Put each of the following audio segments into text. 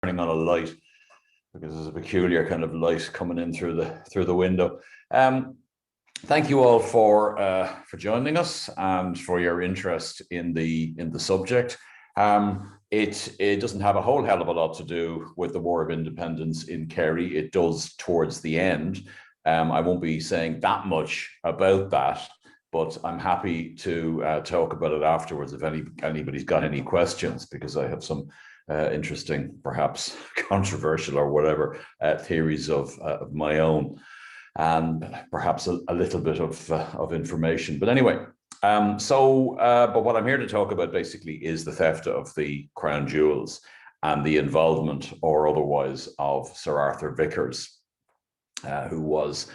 turning on a light because there's a peculiar kind of light coming in through the window. Thank you all for joining us and for your interest in the subject. It doesn't have a whole hell of a lot to do with the War of Independence in Kerry. It does towards the end. I won't be saying that much about that, but I'm happy to talk about it afterwards if anybody's got any questions, because I have some interesting, perhaps controversial or whatever theories of my own, and perhaps a little bit of information. But anyway, but what I'm here to talk about basically is the theft of the crown jewels and the involvement or otherwise of Sir Arthur Vicars, who was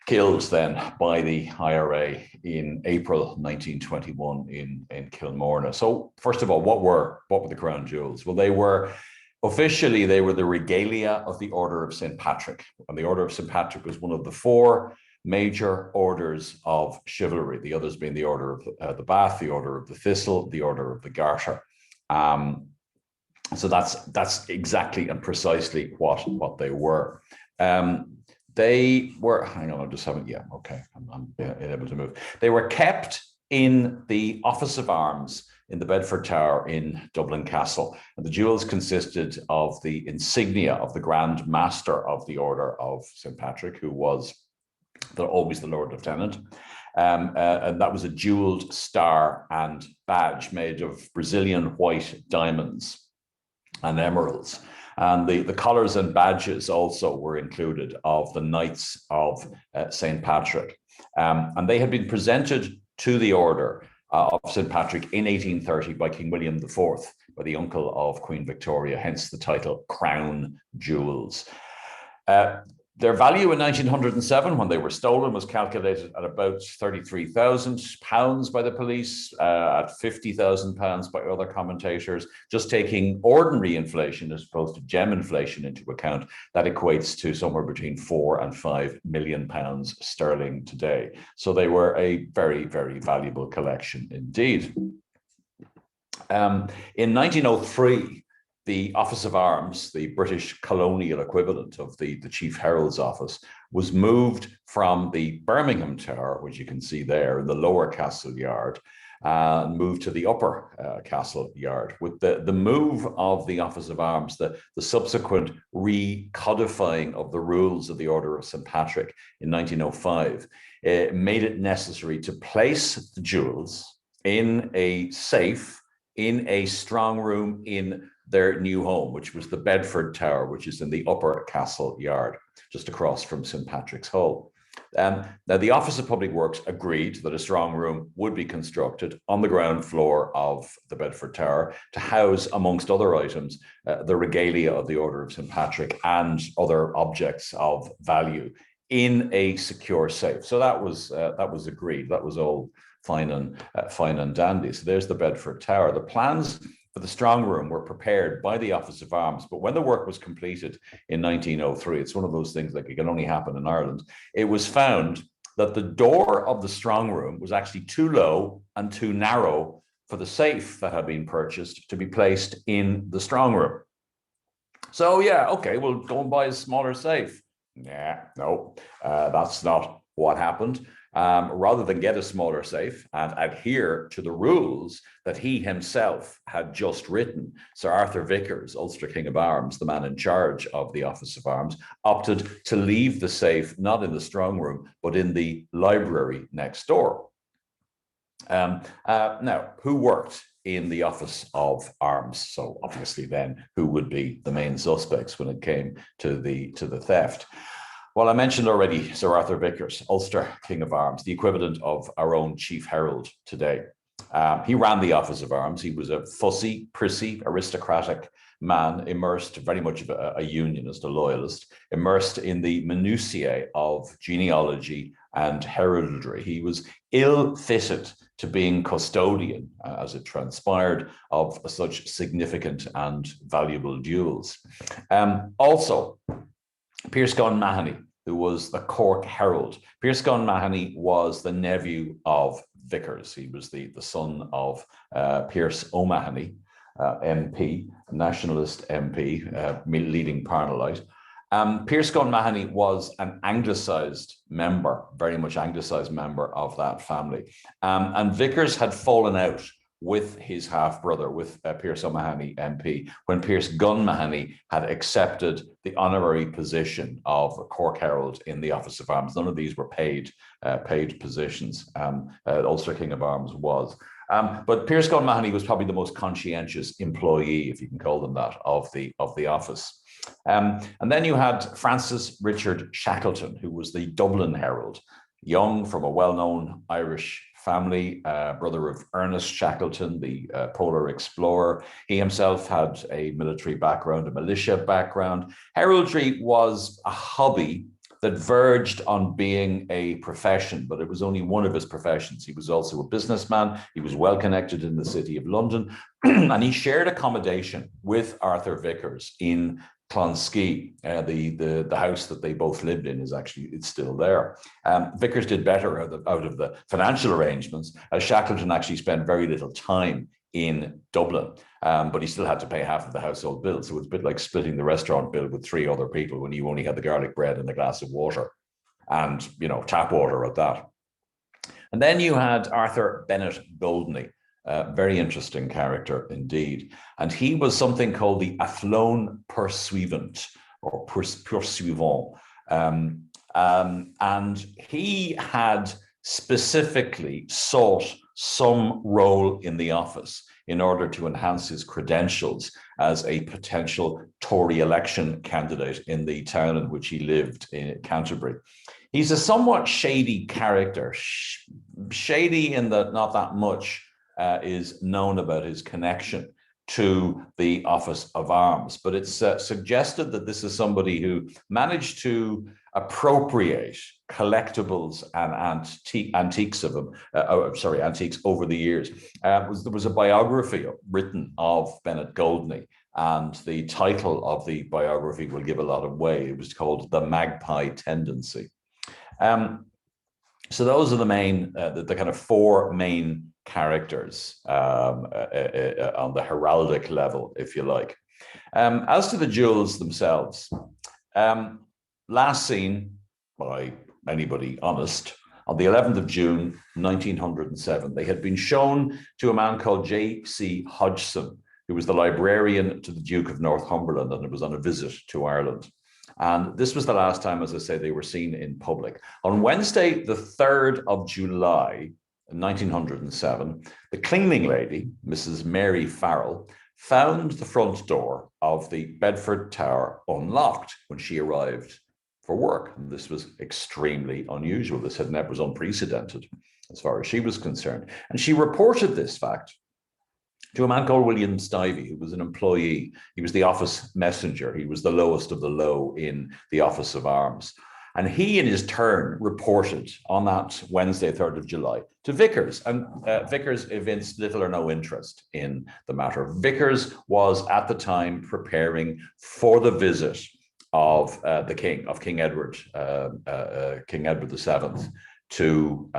killed then by the IRA in April 1921 in Kilmorna. So first of all, what were the crown jewels? Well, they were the regalia of the Order of St. Patrick. And the Order of St. Patrick was one of the four major orders of chivalry, the others being the Order of the Bath, the Order of the Thistle, the Order of the Garter. So that's exactly and precisely what they were. They were, hang on, I'm just having, yeah, okay, I'm able to move. They were kept in the Office of Arms in the Bedford Tower in Dublin Castle. And the jewels consisted of the insignia of the Grand Master of the Order of St. Patrick, who was always the Lord Lieutenant. And that was a jeweled star and badge made of Brazilian white diamonds and emeralds. And the collars and badges also were included of the Knights of St. Patrick. And they had been presented to the Order of St. Patrick in 1830 by King William IV, by the uncle of Queen Victoria, hence the title Crown Jewels. Their value in 1907, when they were stolen, was calculated at about £33,000 by the police, at £50,000 by other commentators. Just taking ordinary inflation as opposed to gem inflation into account, that equates to somewhere between £4 and £5 million sterling today. So they were a very, very valuable collection indeed. In 1903, the Office of Arms, the British colonial equivalent of the Chief Herald's office, was moved from the Birmingham Tower, which you can see there in the lower castle yard, and moved to the upper castle yard. With the move of the Office of Arms, the subsequent recodifying of the rules of the Order of St. Patrick in 1905, made it necessary to place the jewels in a safe, in a strong room in their new home, which was the Bedford Tower, which is in the upper castle yard, just across from St. Patrick's Hall. Now, the Office of Public Works agreed that a strong room would be constructed on the ground floor of the Bedford Tower to house, amongst other items, the regalia of the Order of St. Patrick and other objects of value in a secure safe. So that was agreed. That was all fine and dandy. So there's the Bedford Tower. The plans for the strong room were prepared by the Office of Arms, but when the work was completed in 1903, it's one of those things like it can only happen in Ireland, it was found that the door of the strong room was actually too low and too narrow for the safe that had been purchased to be placed in the strong room. So yeah, okay, we'll go and buy a smaller safe. Yeah, no, that's not what happened. Rather than get a smaller safe and adhere to the rules that he himself had just written, Sir Arthur Vicars, Ulster King of Arms, the man in charge of the Office of Arms, opted to leave the safe not in the strong room, but in the library next door. Now, who worked in the Office of Arms? So obviously then, who would be the main suspects when it came to the theft? Well, I mentioned already Sir Arthur Vicars, Ulster King of Arms, the equivalent of our own Chief Herald today. He ran the Office of Arms. He was a fussy, prissy, aristocratic man, immersed, very much of a unionist, a loyalist, immersed in the minutiae of genealogy and heraldry. He was ill-fitted to being custodian, as it transpired, of such significant and valuable jewels. Also, Pearse-Gon Mahony, who was the Cork Herald. Pearse-Gon Mahony was the nephew of Vicars. He was the son of Pearse O'Mahony, MP, nationalist MP, leading Parnellite. Pearse Gunn Mahony was an anglicised member, very much anglicised member of that family. And Vicars had fallen out with his half-brother, with Pearse O'Mahony MP, when Pearse Gunn Mahony had accepted the honorary position of Cork Herald in the Office of Arms. None of these were paid positions. Ulster King of Arms was. But Pearse Gunn Mahony was probably the most conscientious employee, if you can call them that, of the office. And then you had Francis Richard Shackleton, who was the Dublin Herald, young, from a well-known Irish family, brother of Ernest Shackleton, the polar explorer. He himself had a military background, a militia background. Heraldry was a hobby that verged on being a profession, but it was only one of his professions. He was also a businessman. He was well connected in the city of London, and he shared accommodation with Arthur Vicars in Clonskee. The house that they both lived in it's still there. Vicars did better out of the financial arrangements, as Shackleton actually spent very little time in Dublin, but he still had to pay half of the household bill. So it's a bit like splitting the restaurant bill with 3 other people when you only had the garlic bread and the glass of water, and tap water at that. And then you had Arthur Bennett Goldney. Very interesting character indeed. And he was something called the Athlone Pursuivant, or Pursuivant. And he had specifically sought some role in the office in order to enhance his credentials as a potential Tory election candidate in the town in which he lived, in Canterbury. He's a somewhat shady character, shady in that not that much is known about his connection to the Office of Arms, but it's suggested that this is somebody who managed to appropriate collectibles and antiques of them, antiques over the years. There was a biography written of Bennett Goldney, and the title of the biography will give a lot away. It was called The Magpie Tendency. So those are the main, the kind of 4 main characters on the heraldic level, if you like. As to the jewels themselves, last seen by anybody honest on the 11th of June, 1907. They had been shown to a man called J.C. Hodgson, who was the librarian to the Duke of Northumberland, and it was on a visit to Ireland. And this was the last time, as I say, they were seen in public. On Wednesday, the 3rd of July, 1907, the cleaning lady, Mrs. Mary Farrell, found the front door of the Bedford Tower unlocked when she arrived for work. And this was extremely unusual. This was unprecedented as far as she was concerned. And she reported this fact to a man called William Stivey, who was an employee. He was the office messenger. He was the lowest of the low in the Office of Arms. And he, in his turn, reported on that Wednesday, 3rd of July, to Vicars. And Vicars evinced little or no interest in the matter. Vicars was, at the time, preparing for the visit of King Edward VII to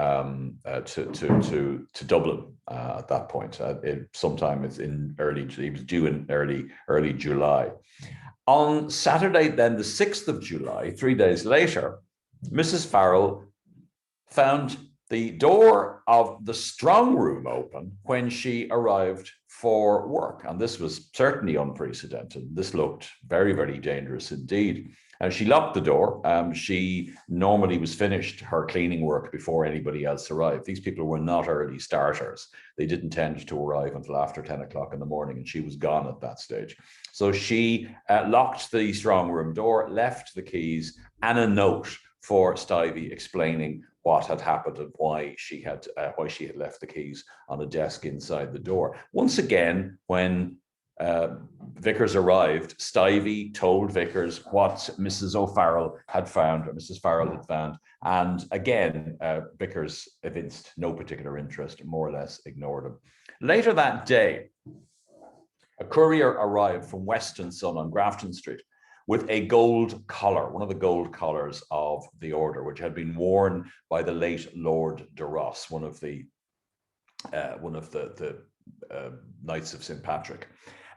Dublin at that point. Sometime it's in he was due in early July. On Saturday, then the 6th of July, 3 days later, Mrs. Farrell found the door of the strong room open when she arrived for work. And this was certainly unprecedented. This looked very, very dangerous indeed. And she locked the door. She normally was finished her cleaning work before anybody else arrived. These people were not early starters. They didn't tend to arrive until after 10 o'clock in the morning, and she was gone at that stage. So she locked the strong room door, left the keys and a note for Stivey explaining what had happened and why she had left the keys on a desk inside the door. Once again, when Vicars arrived, Stivey told Vicars what Mrs. O'Farrell had found, or Mrs. Farrell had found, and again, Vicars evinced no particular interest, more or less ignored him. Later that day, a courier arrived from Weston Son on Grafton Street with a gold collar, one of the gold collars of the order, which had been worn by the late Lord de Ross, one of the Knights of St. Patrick.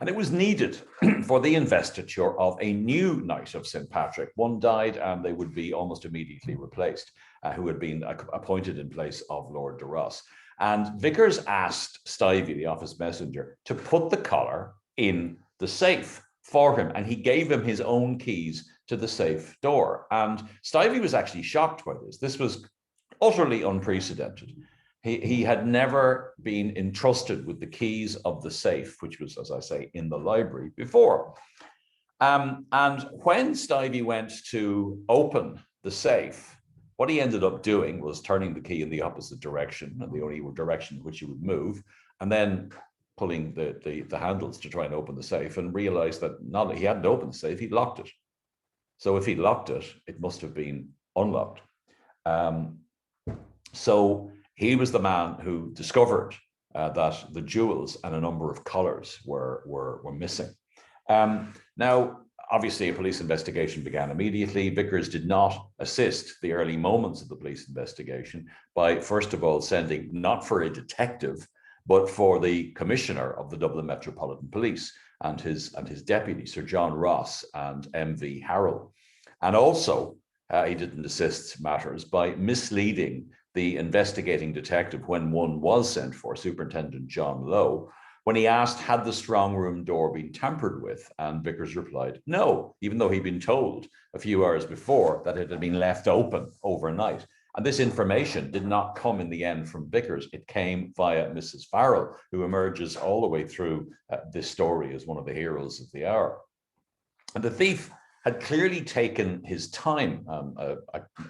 And it was needed for the investiture of a new Knight of St. Patrick. One died and they would be almost immediately replaced, who had been appointed in place of Lord de Ross. And Vicars asked Stivey, the office messenger, to put the collar in the safe for him. And he gave him his own keys to the safe door. And Stivey was actually shocked by this. This was utterly unprecedented. He had never been entrusted with the keys of the safe, which was, as I say, in the library before. And when Stivey went to open the safe, what he ended up doing was turning the key in the opposite direction, and the only direction in which he would move, and then pulling the handles to try and open the safe, and realized that not that he hadn't opened the safe, he'd locked it. So if he locked it, it must have been unlocked. So he was the man who discovered that the jewels and a number of collars were missing. Now, obviously, a police investigation began immediately. Vicars did not assist the early moments of the police investigation by, first of all, sending not for a detective, but for the commissioner of the Dublin Metropolitan Police and his deputy, Sir John Ross and M.V. Harrell. And also, he didn't assist matters by misleading the investigating detective when one was sent for, Superintendent John Lowe, when he asked, had the strong room door been tampered with? And Vicars replied, no, even though he'd been told a few hours before that it had been left open overnight. And this information did not come in the end from Vicars. It came via Mrs. Farrell, who emerges all the way through this story as one of the heroes of the hour. And the thief had clearly taken his time.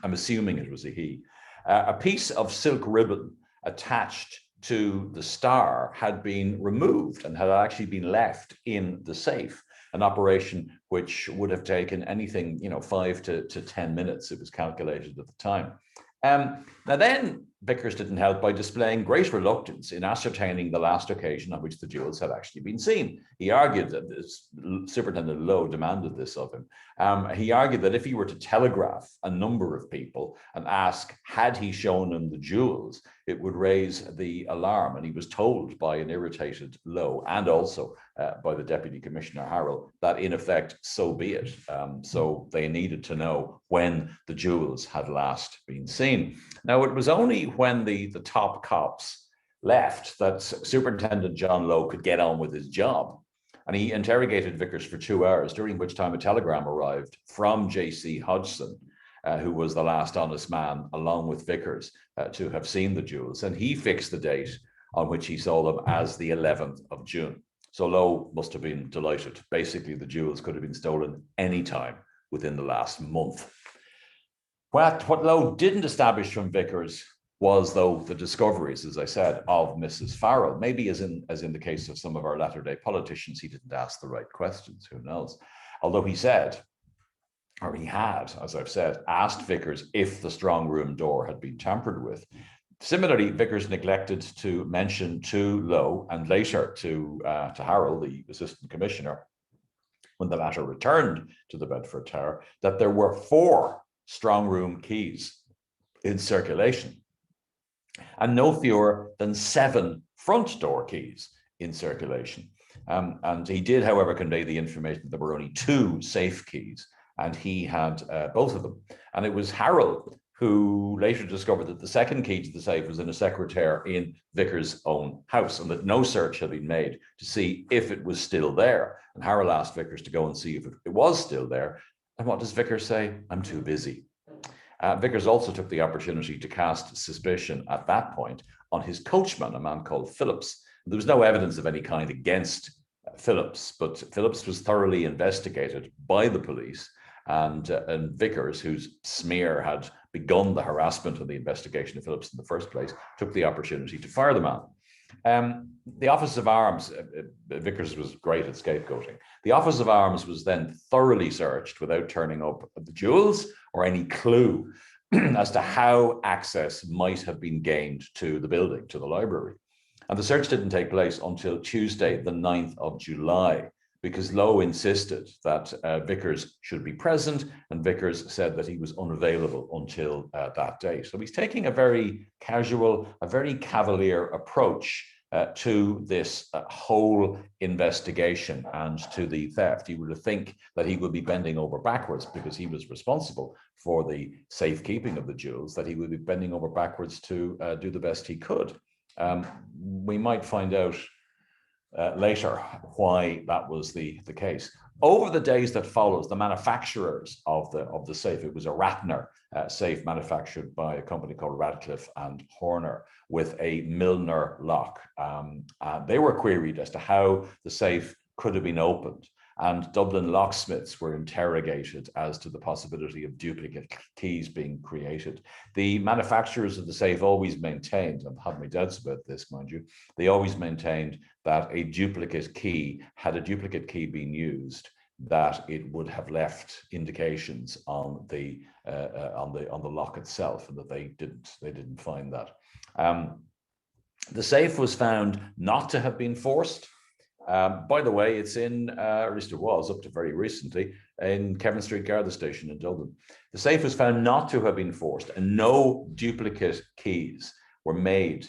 I'm assuming it was a he. A piece of silk ribbon attached to the star had been removed and had actually been left in the safe, an operation which would have taken anything, 5 to 10 minutes, it was calculated at the time. Now then, Vicars didn't help by displaying great reluctance in ascertaining the last occasion on which the jewels had actually been seen. He argued that Superintendent Lowe demanded this of him. He argued that if he were to telegraph a number of people and ask, had he shown them the jewels, it would raise the alarm. And he was told by an irritated Lowe and also by the Deputy Commissioner Harrell that in effect, so be it. So they needed to know when the jewels had last been seen. Now, it was only when the top cops left that Superintendent John Lowe could get on with his job. And he interrogated Vicars for 2 hours, during which time a telegram arrived from J.C. Hodgson, who was the last honest man, along with Vicars, to have seen the jewels. And he fixed the date on which he saw them as the 11th of June. So Lowe must have been delighted. Basically, the jewels could have been stolen any time within the last month. What Lowe didn't establish from Vicars was, though, the discoveries, as I said, of Mrs. Farrell. Maybe as in the case of some of our latter-day politicians, he didn't ask the right questions, who knows? Although he said, or he had, as I've said, asked Vicars if the strong room door had been tampered with. Similarly, Vicars neglected to mention to Lowe and later to Harrell, the Assistant Commissioner, when the latter returned to the Bedford Tower, that there were 4 strong room keys in circulation and no fewer than 7 front door keys in circulation. And he did, however, convey the information that there were only 2 safe keys, and he had both of them. And it was Harrell who later discovered that the second key to the safe was in a secretaire in Vicars' own house, and that no search had been made to see if it was still there. And Harrell asked Vicars to go and see if it was still there. And what does Vicars say? I'm too busy. Vicars also took the opportunity to cast suspicion at that point on his coachman, a man called Phillips. There was no evidence of any kind against Phillips, but Phillips was thoroughly investigated by the police, and Vicars, whose smear had begun the harassment and the investigation of Phillips in the first place, took the opportunity to fire the man. The Office of Arms, Vicars was great at scapegoating. The Office of Arms was then thoroughly searched without turning up the jewels or any clue as to how access might have been gained to the building, to the library. And the search didn't take place until Tuesday, the 9th of July, because Lowe insisted that Vicars should be present, and Vicars said that he was unavailable until that day. So he's taking a very casual, a very cavalier approach to this whole investigation and to the theft. You would think that he would be bending over backwards, because he was responsible for the safekeeping of the jewels, that he would be bending over backwards to do the best he could. We might find out later why that was the case. Over the days that follows, the manufacturers of the safe, it was a Ratner safe manufactured by a company called Radcliffe and Horner with a Milner lock. They were queried as to how the safe could have been opened, and Dublin locksmiths were interrogated as to the possibility of duplicate keys being created. The manufacturers of the safe always maintained, and have my doubts about this, mind you, they always maintained that a duplicate key, had a duplicate key been used, that it would have left indications on the lock itself, and that they didn't find that. The safe was found not to have been forced. By the way, it's in, or at least it was up to very recently, in Kevin Street Garda Station in Dublin. The safe was found not to have been forced, and no duplicate keys were made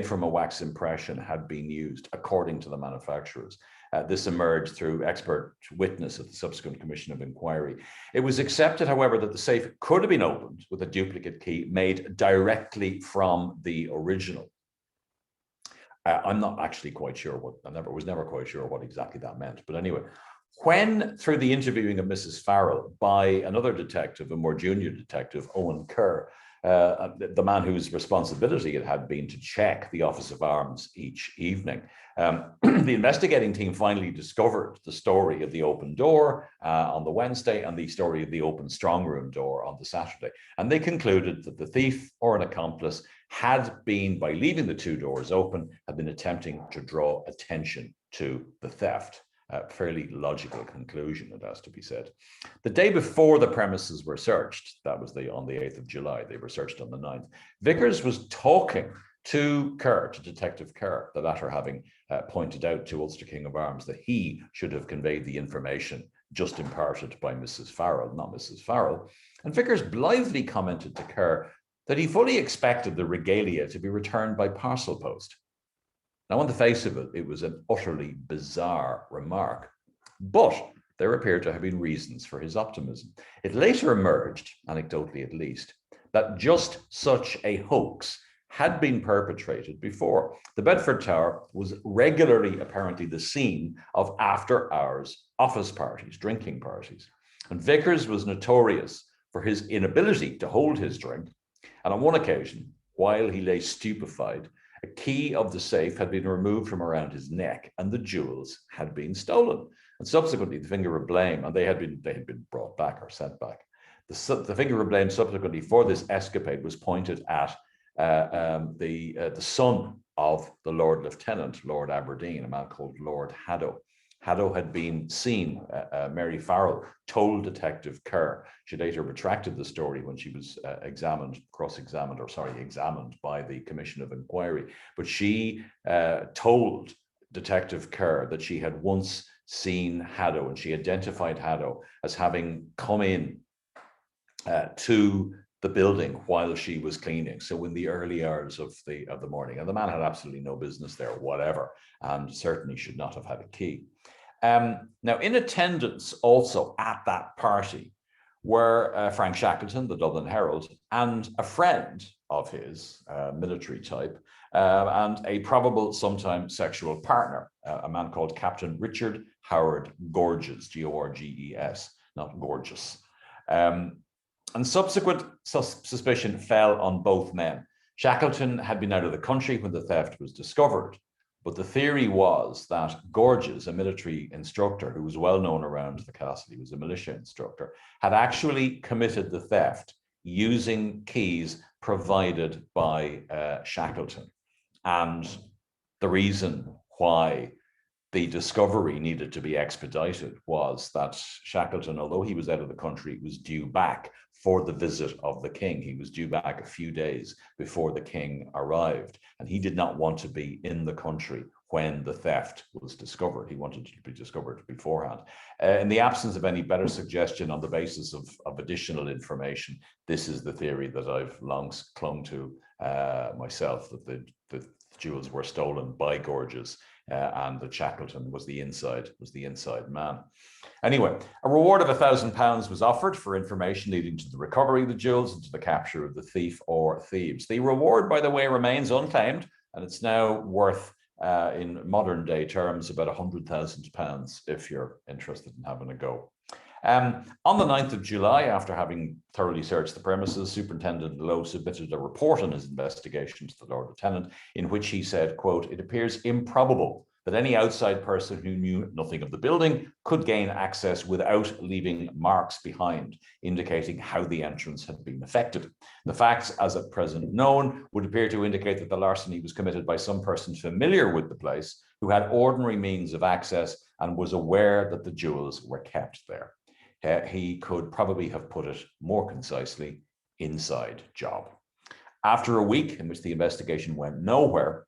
from a wax impression had been used, according to the manufacturers. This emerged through expert witness at the subsequent Commission of Inquiry. It was accepted, however, that the safe could have been opened with a duplicate key made directly from the original. I'm not actually quite sure what, was never quite sure what exactly that meant. But anyway, when, through the interviewing of Mrs. Farrell by another detective, a more junior detective, Owen Kerr, the man whose responsibility it had been to check the Office of Arms each evening, the investigating team finally discovered the story of the open door on the Wednesday and the story of the open strong room door on the Saturday. And they concluded that the thief or an accomplice had been, by leaving the two doors open, had been attempting to draw attention to the theft. A fairly logical conclusion, it has to be said. The day before the premises were searched, that was on the 8th of July, they were searched on the 9th, Vicars was talking to Kerr, to Detective Kerr, the latter having pointed out to Ulster King of Arms that he should have conveyed the information just imparted by Mrs. Farrell, not Mrs. Farrell. And Vicars blithely commented to Kerr that he fully expected the regalia to be returned by parcel post. Now, on the face of it, it was an utterly bizarre remark, but there appeared to have been reasons for his optimism. It later emerged, anecdotally at least, that just such a hoax had been perpetrated before. The Bedford Tower was regularly, apparently, the scene of after-hours office parties, drinking parties. And Vicars was notorious for his inability to hold his drink. And on one occasion, while he lay stupefied, a key of the safe had been removed from around his neck, and the jewels had been stolen. And subsequently, the finger of blame, and they had been brought back or sent back. The finger of blame subsequently for this escapade was pointed at the son of the Lord Lieutenant, Lord Aberdeen, a man called Lord Haddo. Haddo had been seen, Mary Farrell told Detective Kerr. She later retracted the story when she was examined by the Commission of Inquiry. But she told Detective Kerr that she had once seen Haddo, and she identified Haddo as having come in to the building while she was cleaning, so in the early hours of the morning. And the man had absolutely no business there, whatever, and certainly should not have had a key. Now, in attendance also at that party were Frank Shackleton, the Dublin Herald, and a friend of his, military type, and a probable sometime sexual partner, a man called Captain Richard Howard Gorges, Gorges, not gorgeous. And subsequent suspicion fell on both men. Shackleton had been out of the country when the theft was discovered, but the theory was that Gorges, a military instructor who was well known around the castle, he was a militia instructor, had actually committed the theft using keys provided by Shackleton. And the reason why the discovery needed to be expedited was that Shackleton, although he was out of the country, was due back for the visit of the king. He was due back a few days before the king arrived, and he did not want to be in the country when the theft was discovered. He wanted it to be discovered beforehand. In the absence of any better suggestion on the basis of additional information, this is the theory that I've long clung to myself, that the jewels were stolen by Gorges, and that Shackleton was the inside man. Anyway, a reward of £1,000 was offered for information leading to the recovery of the jewels and to the capture of the thief or thieves. The reward, by the way, remains unclaimed, and it's now worth, in modern day terms, about £100,000 if you're interested in having a go. On the 9th of July, after having thoroughly searched the premises, Superintendent Lowe submitted a report on his investigation to the Lord Lieutenant, in which he said, quote, "It appears improbable that any outside person who knew nothing of the building could gain access without leaving marks behind, indicating how the entrance had been effected. The facts, as at present known, would appear to indicate that the larceny was committed by some person familiar with the place, who had ordinary means of access and was aware that the jewels were kept there." He could probably have put it more concisely: inside job. After a week in which the investigation went nowhere,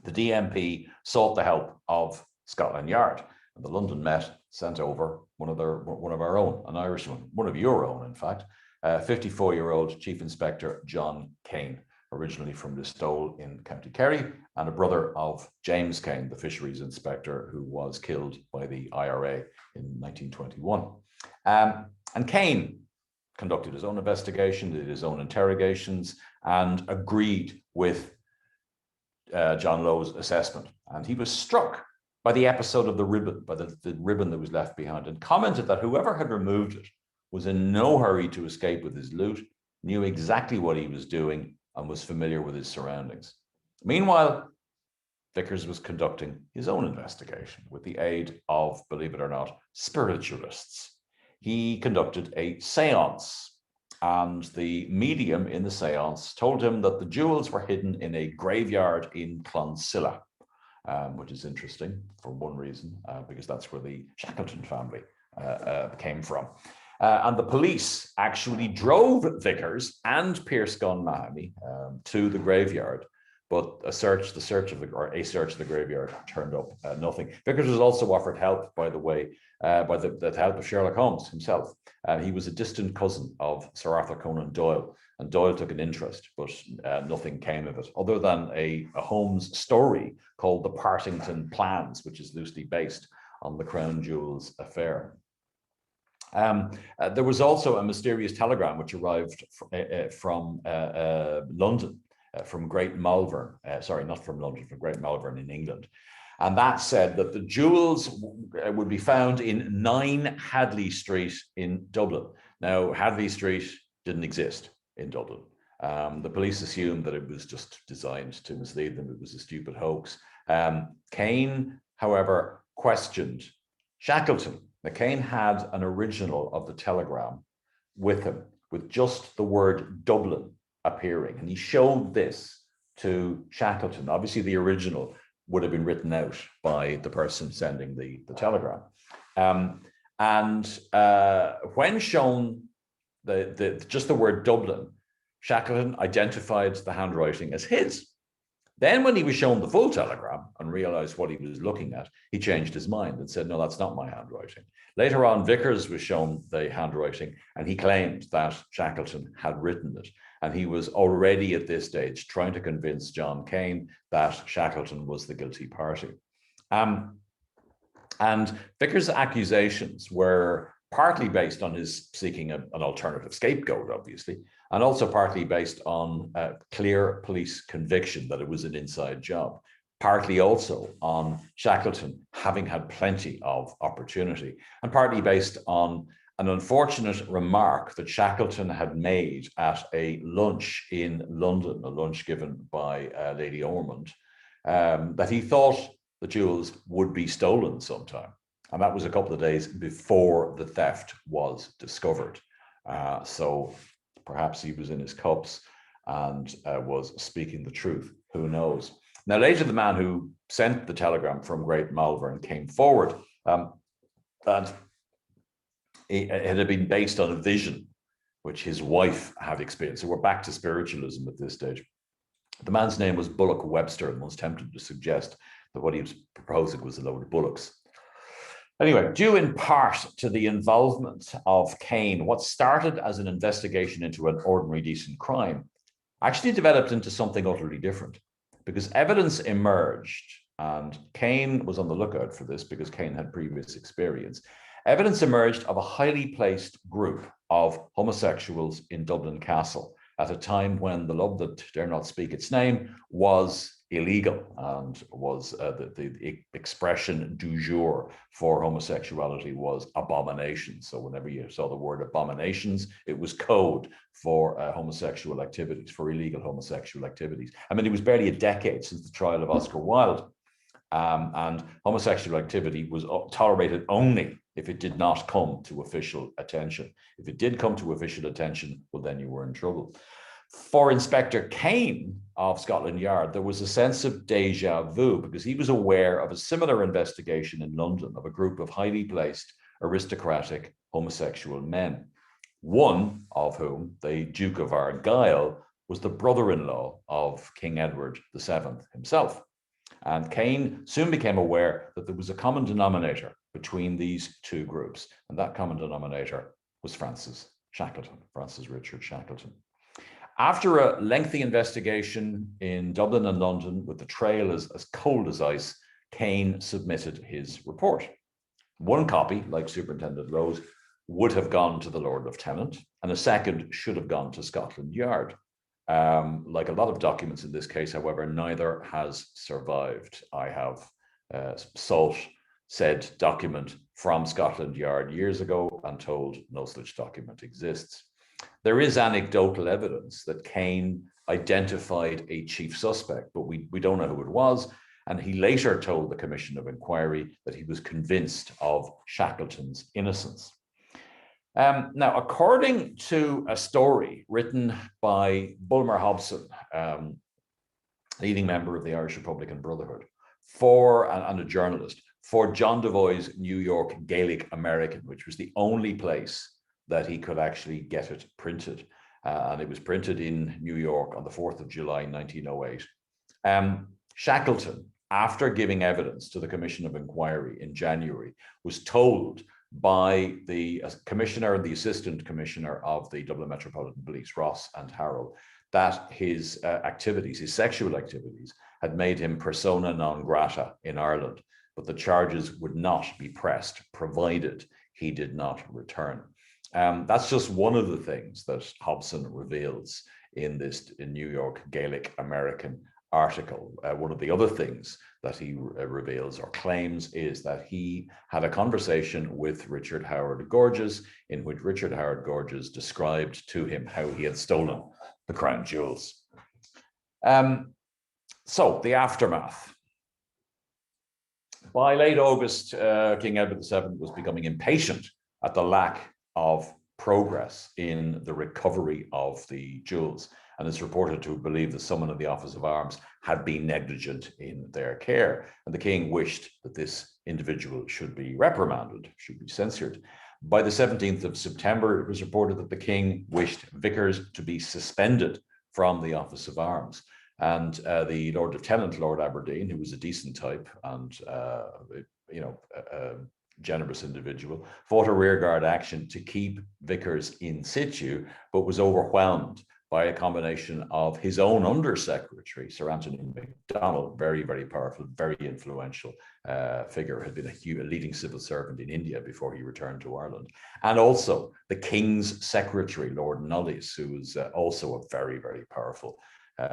the DMP sought the help of Scotland Yard, and the London Met sent over one of our own, an Irishman, one of your own, in fact, 54-year-old Chief Inspector John Kane, originally from Listowel in County Kerry, and a brother of James Kane, the fisheries inspector who was killed by the IRA in 1921. And Kane conducted his own investigation, did his own interrogations, and agreed with John Lowe's assessment. And he was struck by the episode of the ribbon, by the ribbon that was left behind, and commented that whoever had removed it was in no hurry to escape with his loot, knew exactly what he was doing, and was familiar with his surroundings. Meanwhile, Vicars was conducting his own investigation with the aid of, believe it or not, spiritualists. He conducted a seance, and the medium in the seance told him that the jewels were hidden in a graveyard in Clonsilla, which is interesting for one reason, because that's where the Shackleton family came from. And the police actually drove Vicars and Pierce Gunn Mahoney to the graveyard, but a search of the graveyard turned up nothing. Vicars was also offered help, by the way, by the help of Sherlock Holmes himself. He was a distant cousin of Sir Arthur Conan Doyle, and Doyle took an interest, but nothing came of it, other than a Holmes story called The Partington Plans, which is loosely based on the Crown Jewels affair. There was also a mysterious telegram which arrived from London, from Great Malvern, sorry, not from London, from Great Malvern in England. And that said that the jewels would be found in 9 Hadley Street in Dublin. Now, Hadley Street didn't exist in Dublin. The police assumed that it was just designed to mislead them. It was a stupid hoax. Kane, however, questioned Shackleton. Kane had an original of the telegram with him, with just the word Dublin appearing. And he showed this to Shackleton. Obviously, the original would have been written out by the person sending the telegram. When shown just the word Dublin, Shackleton identified the handwriting as his. Then when he was shown the full telegram and realized what he was looking at, he changed his mind and said, no, that's not my handwriting. Later on, Vicars was shown the handwriting, and he claimed that Shackleton had written it. And he was already at this stage trying to convince John Kane that Shackleton was the guilty party. And Vicars' accusations were partly based on his seeking an alternative scapegoat, obviously, and also partly based on clear police conviction that it was an inside job, partly also on Shackleton having had plenty of opportunity, and partly based on an unfortunate remark that Shackleton had made at a lunch in London, a lunch given by Lady Ormond, that he thought the jewels would be stolen sometime. And that was a couple of days before the theft was discovered. So perhaps he was in his cups and was speaking the truth. Who knows? Now, later, the man who sent the telegram from Great Malvern came forward, and it had been based on a vision which his wife had experienced. So we're back to spiritualism at this stage. The man's name was Bullock Webster, and was tempted to suggest that what he was proposing was a load of bullocks. Anyway, due in part to the involvement of Kane, what started as an investigation into an ordinary decent crime actually developed into something utterly different. because evidence emerged, and Kane was on the lookout for this because Kane had previous experience. Evidence emerged of a highly placed group of homosexuals in Dublin Castle at a time when the love that dare not speak its name was illegal and was the expression du jour for homosexuality was abomination. So whenever you saw the word abominations, it was code for homosexual activities, for illegal homosexual activities. I mean, it was barely a decade since the trial of Oscar Wilde, and homosexual activity was tolerated only if it did not come to official attention. If it did come to official attention, well, then you were in trouble. For Inspector Kane of Scotland Yard, there was a sense of deja vu because he was aware of a similar investigation in London of a group of highly placed aristocratic homosexual men, one of whom, the Duke of Argyll, was the brother-in-law of King Edward VII himself. And Kane soon became aware that there was a common denominator between these two groups, and that common denominator was Francis Richard Shackleton. After a lengthy investigation in Dublin and London, with the trail as cold as ice, Kane submitted his report. One copy, like Superintendent Rose, would have gone to the Lord Lieutenant, and a second should have gone to Scotland Yard. Like a lot of documents in this case, however, neither has survived. I have sought said document from Scotland Yard years ago and told no such document exists. There is anecdotal evidence that Kane identified a chief suspect, but we don't know who it was. And he later told the Commission of Inquiry that he was convinced of Shackleton's innocence. Now, according to a story written by Bulmer Hobson, leading member of the Irish Republican Brotherhood, and a journalist, for John Devoy's New York Gaelic American, which was the only place that he could actually get it printed. And it was printed in New York on the 4th of July, 1908. Shackleton, after giving evidence to the Commission of Inquiry in January, was told by the commissioner and the assistant commissioner of the Dublin Metropolitan Police, Ross and Harold, that his his sexual activities, had made him persona non grata in Ireland, but the charges would not be pressed provided he did not return. That's just one of the things that Hobson reveals in this New York Gaelic American article. One of the other things that he reveals or claims is that he had a conversation with Richard Howard Gorges, in which Richard Howard Gorges described to him how he had stolen the crown jewels. So the aftermath. By late August, King Edward VII was becoming impatient at the lack of progress in the recovery of the jewels, and is reported to believe that someone in the Office of Arms had been negligent in their care. And the king wished that this individual should be reprimanded, should be censured. By the 17th of September, it was reported that the king wished Vicars to be suspended from the Office of Arms. And the Lord Lieutenant, Lord Aberdeen, who was a decent type and generous individual, fought a rearguard action to keep Vicars in situ, but was overwhelmed by a combination of his own undersecretary, Sir Anthony MacDonald, very, very powerful, very influential figure, had been a leading civil servant in India before he returned to Ireland, and also the King's secretary, Lord Knollys, who was also a very, very powerful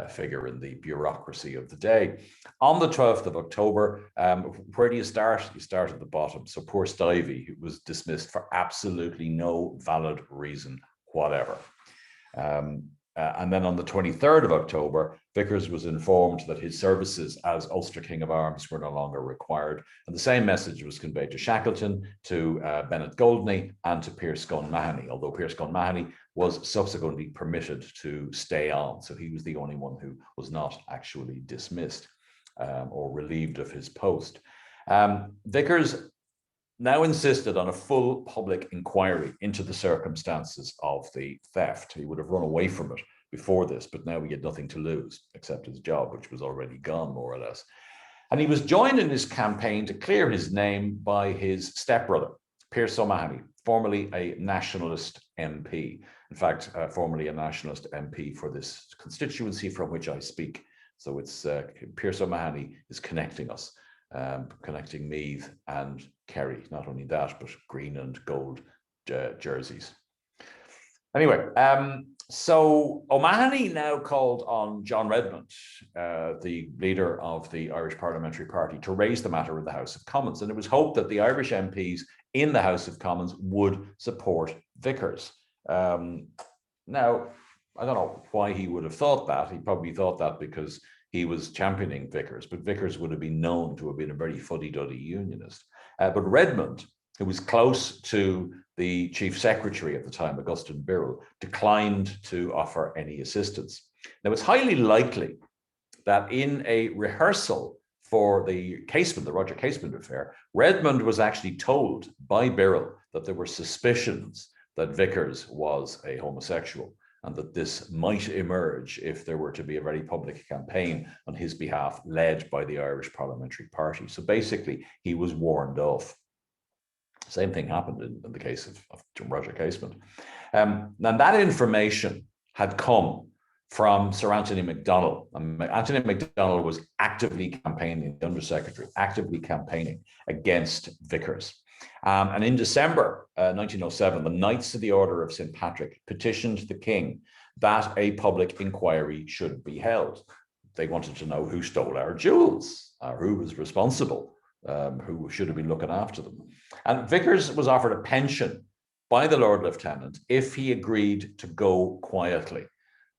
figure in the bureaucracy of the day. On the 12th of October, where do you start? You start at the bottom. So poor Stivey, who was dismissed for absolutely no valid reason whatever. And then on the 23rd of October, Vicars was informed that his services as Ulster King of Arms were no longer required. And the same message was conveyed to Shackleton, to Bennett Goldney, and to Pierce Gunn Mahoney, although Pierce Gunn Mahoney was subsequently permitted to stay on. So he was the only one who was not actually dismissed or relieved of his post. Vicars now insisted on a full public inquiry into the circumstances of the theft. He would have run away from it before this, but now he had nothing to lose except his job, which was already gone, more or less. And he was joined in his campaign to clear his name by his stepbrother, Pierce O'Mahony, formerly a nationalist MP. In fact, formerly a nationalist MP for this constituency from which I speak So it's Pierce O'Mahony is connecting us, connecting Meath and Kerry. Not only that, but green and gold jerseys. Anyway, so O'Mahony now called on John Redmond, the leader of the Irish Parliamentary Party, to raise the matter in the House of Commons. And it was hoped that the Irish MPs in the House of Commons would support Vicars. Now, I don't know why he would have thought that. He probably thought that because he was championing Vicars, but Vicars would have been known to have been a very fuddy-duddy unionist. But Redmond, who was close to the Chief Secretary at the time, Augustine Birrell, declined to offer any assistance. Now, it's highly likely that in a rehearsal for the Casement, the Roger Casement affair, Redmond was actually told by Birrell that there were suspicions that Vicars was a homosexual, and that this might emerge if there were to be a very public campaign on his behalf led by the Irish Parliamentary Party. So basically, he was warned off. Same thing happened in the case of Roger Casement. Now, that information had come from Sir Anthony MacDonald. Anthony MacDonald was actively campaigning, the Undersecretary, actively campaigning against Vicars. And in December 1907, the Knights of the Order of St. Patrick petitioned the king that a public inquiry should be held. They wanted to know who stole our jewels, who was responsible, who should have been looking after them. And Vicars was offered a pension by the Lord Lieutenant if he agreed to go quietly,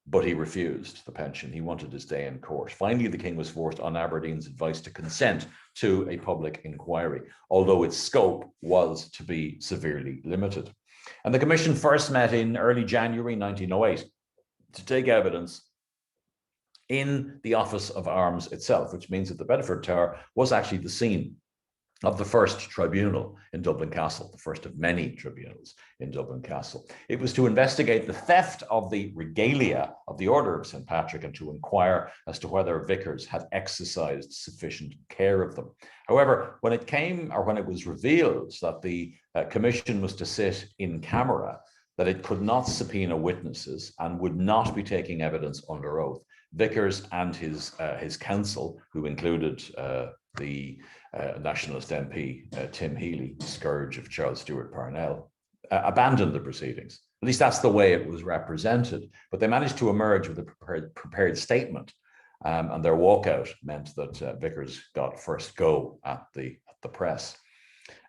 but he refused the pension. He wanted his day in court. Finally, the king was forced on Aberdeen's advice to consent to a public inquiry, although its scope was to be severely limited. And the commission first met in early January 1908 to take evidence in the Office of Arms itself, which means that the Bedford Tower was actually the scene of the first tribunal in Dublin Castle, the first of many tribunals in Dublin Castle. It was to investigate the theft of the regalia of the Order of St. Patrick and to inquire as to whether Vicars had exercised sufficient care of them. However, when it was revealed that the commission was to sit in camera, that it could not subpoena witnesses and would not be taking evidence under oath, Vicars and his counsel, who included the nationalist MP Tim Healy, scourge of Charles Stewart Parnell, abandoned the proceedings. At least that's the way it was represented. But they managed to emerge with a prepared statement, and their walkout meant that Vicars got first go at the press.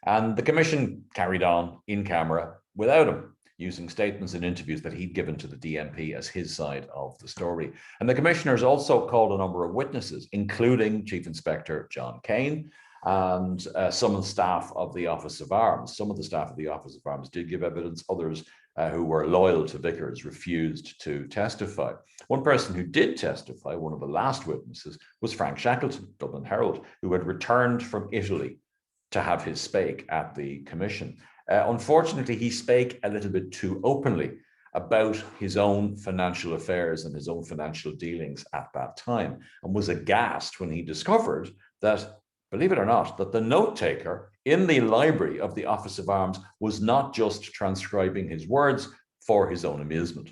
And the commission carried on in camera without him, using statements and interviews that he'd given to the DMP as his side of the story. And the commissioners also called a number of witnesses, including Chief Inspector John Kane and some of the staff of the Office of Arms. Some of the staff of the Office of Arms did give evidence. Others who were loyal to Vicars refused to testify. One person who did testify, one of the last witnesses, was Frank Shackleton, Dublin Herald, who had returned from Italy to have his spake at the commission. Unfortunately, he spake a little bit too openly about his own financial affairs and his own financial dealings at that time, and was aghast when he discovered that, believe it or not, that the note taker in the library of the Office of Arms was not just transcribing his words for his own amusement.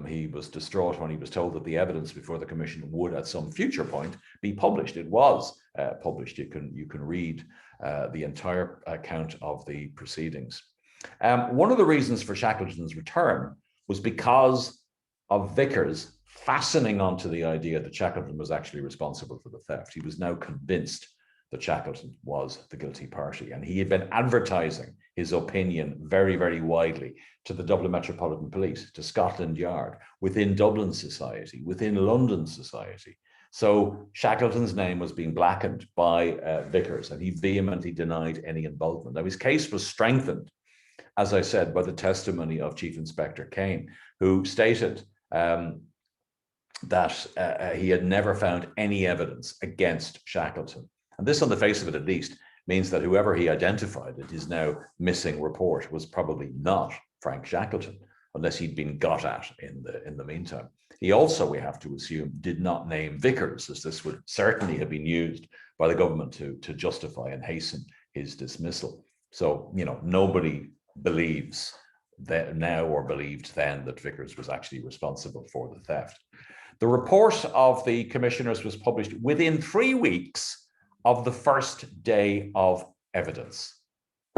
He was distraught when he was told that the evidence before the commission would at some future point be published. It was published. You can read the entire account of the proceedings. One of the reasons for Shackleton's return was because of Vicars fastening onto the idea that Shackleton was actually responsible for the theft. He was now convinced that Shackleton was the guilty party, and he had been advertising his opinion very, very widely to the Dublin Metropolitan Police, to Scotland Yard, within Dublin society, within London society. So Shackleton's name was being blackened by Vicars, and he vehemently denied any involvement. Now, his case was strengthened, as I said, by the testimony of Chief Inspector Kane, who stated that he had never found any evidence against Shackleton. And this, on the face of it at least, means that whoever he identified in his now missing report was probably not Frank Shackleton, unless he'd been got at in the meantime. He also, we have to assume, did not name Vicars, as this would certainly have been used by the government to justify and hasten his dismissal. So, nobody believes that now or believed then that Vicars was actually responsible for the theft. The report of the commissioners was published within 3 weeks of the first day of evidence.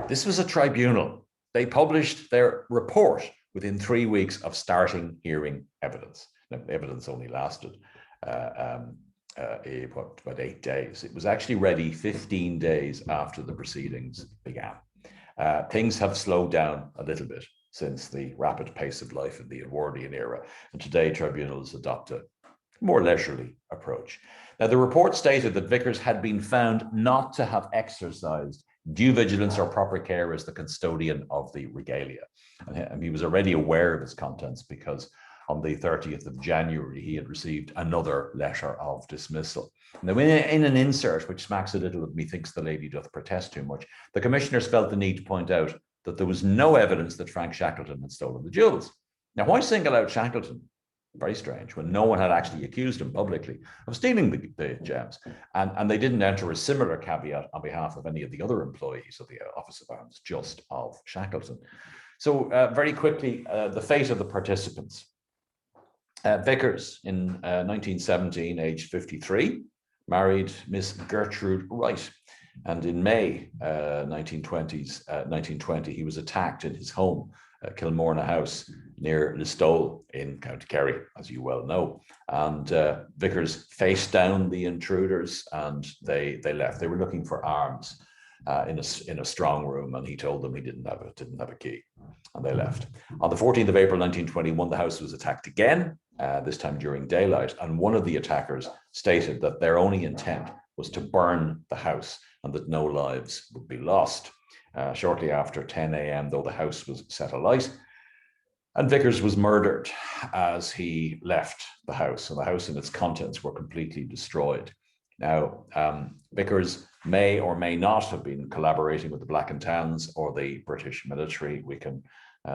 This was a tribunal. They published their report within 3 weeks of starting hearing evidence. Now, evidence only lasted about 8 days. It was actually ready 15 days after the proceedings began. Things have slowed down a little bit since the rapid pace of life in the Edwardian era, and today tribunals adopt a more leisurely approach. Now, the report stated that Vicars had been found not to have exercised due vigilance or proper care as the custodian of the regalia. And he was already aware of its contents because on the 30th of January, he had received another letter of dismissal. Now, in an insert, which smacks a little of "methinks the lady doth protest too much," the commissioners felt the need to point out that there was no evidence that Frank Shackleton had stolen the jewels. Now, why single out Shackleton? Very strange, when no one had actually accused him publicly of stealing the gems. And they didn't enter a similar caveat on behalf of any of the other employees of the Office of Arms, just of Shackleton. So very quickly, the fate of the participants. Vicars in 1917, aged 53, married Miss Gertrude Wright. And in May 1920, he was attacked in his home, Kilmorna House, near Listowel in County Kerry, as you well know. And Vicars faced down the intruders and they left. They were looking for arms in a strong room, and he told them he didn't have a key, and they left. On the 14th of April 1921, the house was attacked again, this time during daylight, and one of the attackers stated that their only intent was to burn the house and that no lives would be lost. Shortly after 10 a.m., though, the house was set alight, and Vicars was murdered as he left the house, and the house and its contents were completely destroyed. Now, Vicars may or may not have been collaborating with the Black and Tans or the British military. We can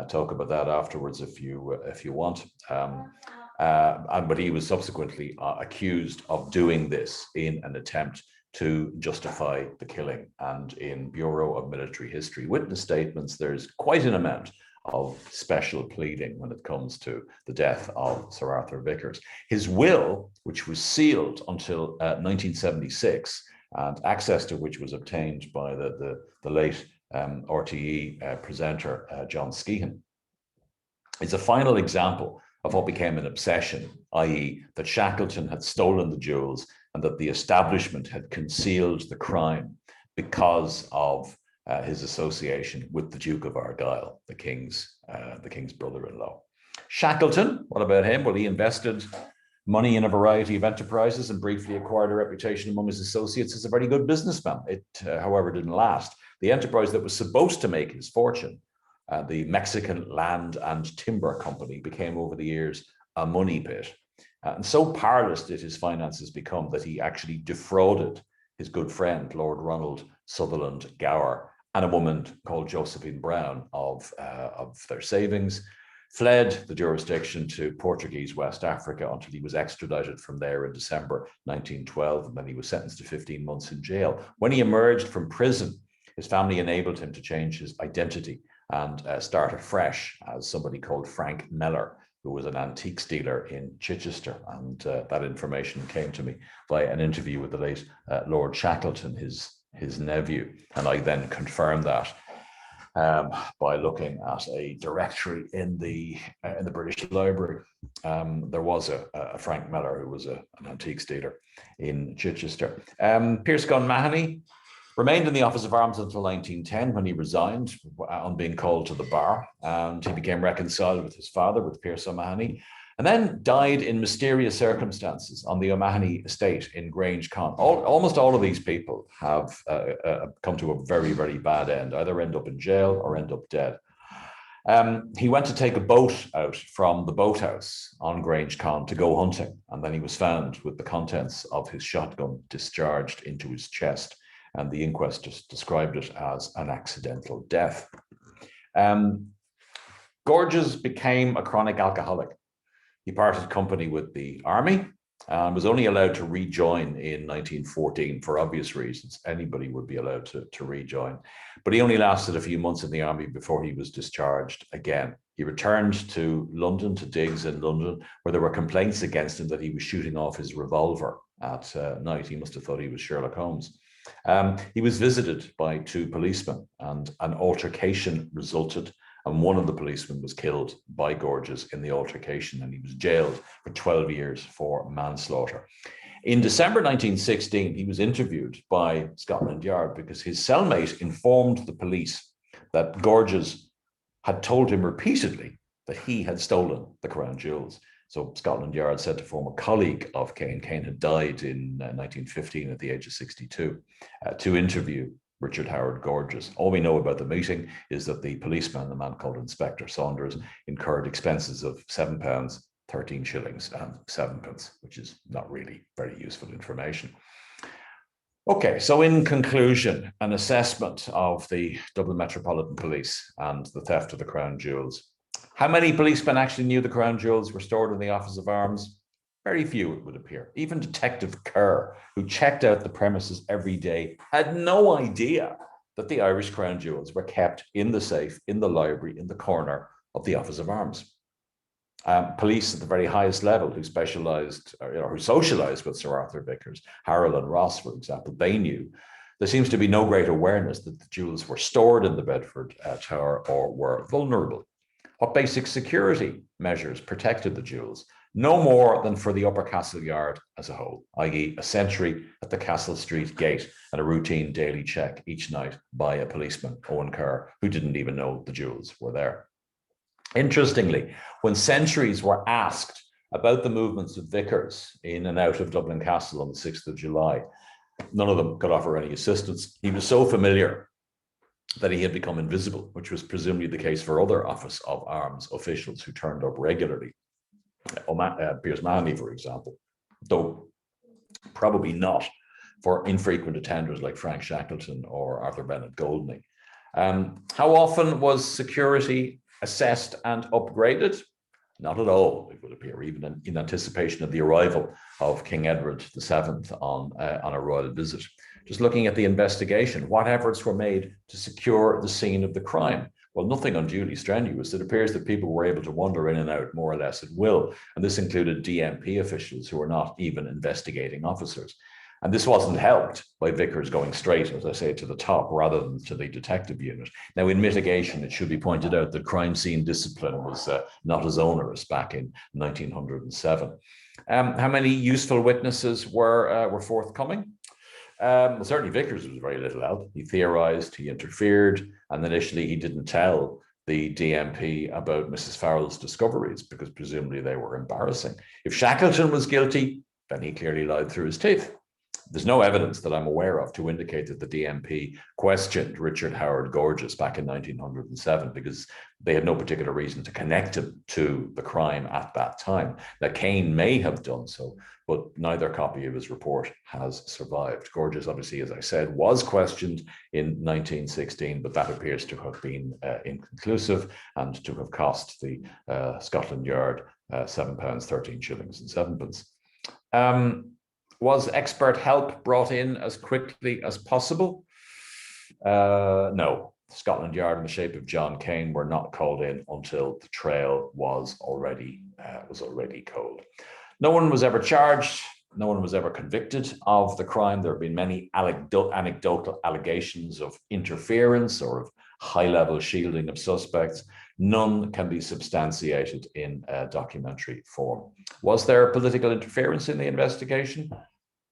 talk about that afterwards if you want. But he was subsequently accused of doing this in an attempt to justify the killing. And in Bureau of Military History witness statements, there's quite an amount of special pleading when it comes to the death of Sir Arthur Vicars. His will, which was sealed until 1976, and access to which was obtained by the late RTE presenter John Skehan, is a final example of what became an obsession, i.e. that Shackleton had stolen the jewels and that the establishment had concealed the crime because of his association with the Duke of Argyll, the king's brother-in-law. Shackleton, what about him? Well, he invested money in a variety of enterprises and briefly acquired a reputation among his associates as a very good businessman. It, however, didn't last. The enterprise that was supposed to make his fortune, the Mexican Land and Timber Company, became over the years a money pit. And so parlous did his finances become that he actually defrauded his good friend, Lord Ronald Sutherland Gower, and a woman called Josephine Brown of their savings, fled the jurisdiction to Portuguese West Africa until he was extradited from there in December 1912, and then he was sentenced to 15 months in jail. When he emerged from prison, his family enabled him to change his identity and start afresh as somebody called Frank Mellor, who was an antiques dealer in Chichester. And that information came to me by an interview with the late Lord Shackleton, his nephew. And I then confirmed that by looking at a directory in the British Library. There was a Frank Mellor who was an antiques dealer in Chichester. Pierce Gunn Mahoney remained in the Office of Arms until 1910, when he resigned on being called to the bar, and he became reconciled with his father, with Pierce O'Mahony, and then died in mysterious circumstances on the O'Mahony estate in Grange Con. Almost all of these people have come to a very, very bad end, either end up in jail or end up dead. He went to take a boat out from the boathouse on Grange Con to go hunting, and then he was found with the contents of his shotgun discharged into his chest, and the inquest just described it as an accidental death. Gorges became a chronic alcoholic. He parted company with the army, and was only allowed to rejoin in 1914 for obvious reasons. Anybody would be allowed to rejoin. But he only lasted a few months in the army before he was discharged again. He returned to London, to digs in London, where there were complaints against him that he was shooting off his revolver at night. He must have thought he was Sherlock Holmes. He was visited by two policemen, and an altercation resulted, and one of the policemen was killed by Gorges in the altercation, and he was jailed for 12 years for manslaughter. In December 1916, he was interviewed by Scotland Yard because his cellmate informed the police that Gorges had told him repeatedly that he had stolen the crown jewels. So Scotland Yard said to former colleague of Kane had died in 1915 at the age of 62, to interview Richard Howard Gorges. All we know about the meeting is that the policeman, a man called Inspector Saunders, incurred expenses of £7, 13 shillings and 7pence, which is not really very useful information. Okay, so in conclusion, an assessment of the Dublin Metropolitan Police and the theft of the crown jewels. How many policemen actually knew the crown jewels were stored in the Office of Arms? Very few, it would appear. Even Detective Kerr, who checked out the premises every day, had no idea that the Irish crown jewels were kept in the safe, in the library, in the corner of the Office of Arms. Police at the very highest level who specialised, who socialised with Sir Arthur Vicars, Harold and Ross, for example, they knew. There seems to be no great awareness that the jewels were stored in the Bedford Tower or were vulnerable. What basic security measures protected the jewels? No more than for the Upper Castle Yard as a whole, i.e. a sentry at the Castle Street gate and a routine daily check each night by a policeman, Owen Kerr, who didn't even know the jewels were there. Interestingly, when sentries were asked about the movements of Vicars in and out of Dublin Castle on the 6th of July, none of them could offer any assistance. He was so familiar that he had become invisible, which was presumably the case for other Office of Arms officials who turned up regularly. Piers Mahoney, for example, though probably not for infrequent attenders like Frank Shackleton or Arthur Bennett Goldney. How often was security assessed and upgraded? Not at all, it would appear, even in anticipation of the arrival of King Edward VII on a royal visit. Just looking at the investigation, what efforts were made to secure the scene of the crime? Well, nothing unduly strenuous. It appears that people were able to wander in and out more or less at will, and this included DMP officials who were not even investigating officers. And this wasn't helped by Vicars going straight, as I say, to the top rather than to the detective unit. Now, in mitigation, it should be pointed out that crime scene discipline was not as onerous back in 1907. How many useful witnesses were forthcoming? Well, certainly Vicars was very little help. He theorized, he interfered, and initially he didn't tell the DMP about Mrs. Farrell's discoveries because presumably they were embarrassing. If Shackleton was guilty, then he clearly lied through his teeth. There's no evidence that I'm aware of to indicate that the DMP questioned Richard Howard Gorges back in 1907 because they had no particular reason to connect him to the crime at that time. Now, Kane may have done so, but neither copy of his report has survived. Gorges, obviously, as I said, was questioned in 1916, but that appears to have been inconclusive and to have cost the Scotland Yard £7, 13 shillings and 7pence. Was expert help brought in as quickly as possible? No. Scotland Yard in the shape of John Kane were not called in until the trail was already cold. No one was ever charged. No one was ever convicted of the crime. There have been many anecdotal allegations of interference or of high-level shielding of suspects. None can be substantiated in documentary form. Was there political interference in the investigation?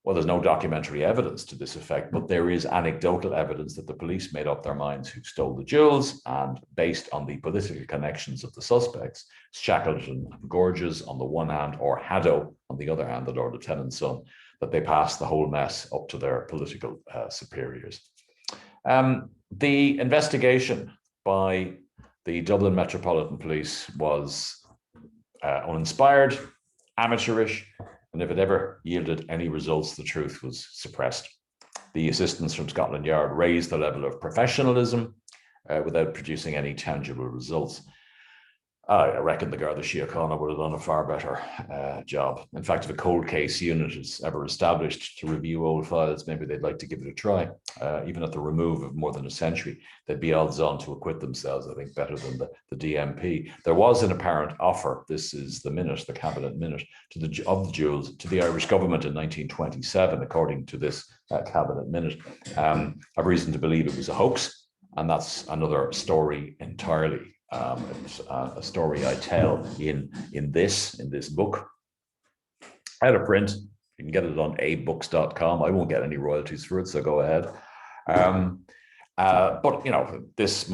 Well, there's no documentary evidence to this effect, but there is anecdotal evidence that the police made up their minds who stole the jewels, and based on the political connections of the suspects, Shackleton and Gorges on the one hand, or Haddo on the other hand, the Lord Lieutenant's son, that they passed the whole mess up to their political superiors. The investigation by the Dublin Metropolitan Police was uninspired, amateurish, and if it ever yielded any results, the truth was suppressed. The assistance from Scotland Yard raised the level of professionalism without producing any tangible results. I reckon the Garda Síochána would have done a far better job. In fact, if a cold case unit is ever established to review old files, maybe they'd like to give it a try. Even at the remove of more than a century, they'd be odds on to acquit themselves, I think, better than the DMP. There was an apparent offer, this is the minute, the cabinet minute, of the jewels to the Irish government in 1927, according to this cabinet minute. I've reason to believe it was a hoax, and that's another story entirely. It's a story I tell in this book. Out of print. You can get it on abooks.com. I won't get any royalties for it, so go ahead. But you know, this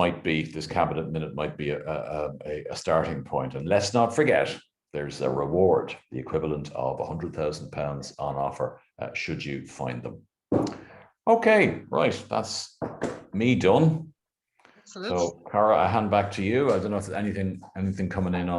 cabinet minute might be a starting point. And let's not forget, there's a reward, the equivalent of £100,000 on offer, should you find them. Okay, right, that's me done. Excellent. So, Cara, I hand back to you. I don't know if there's anything coming in on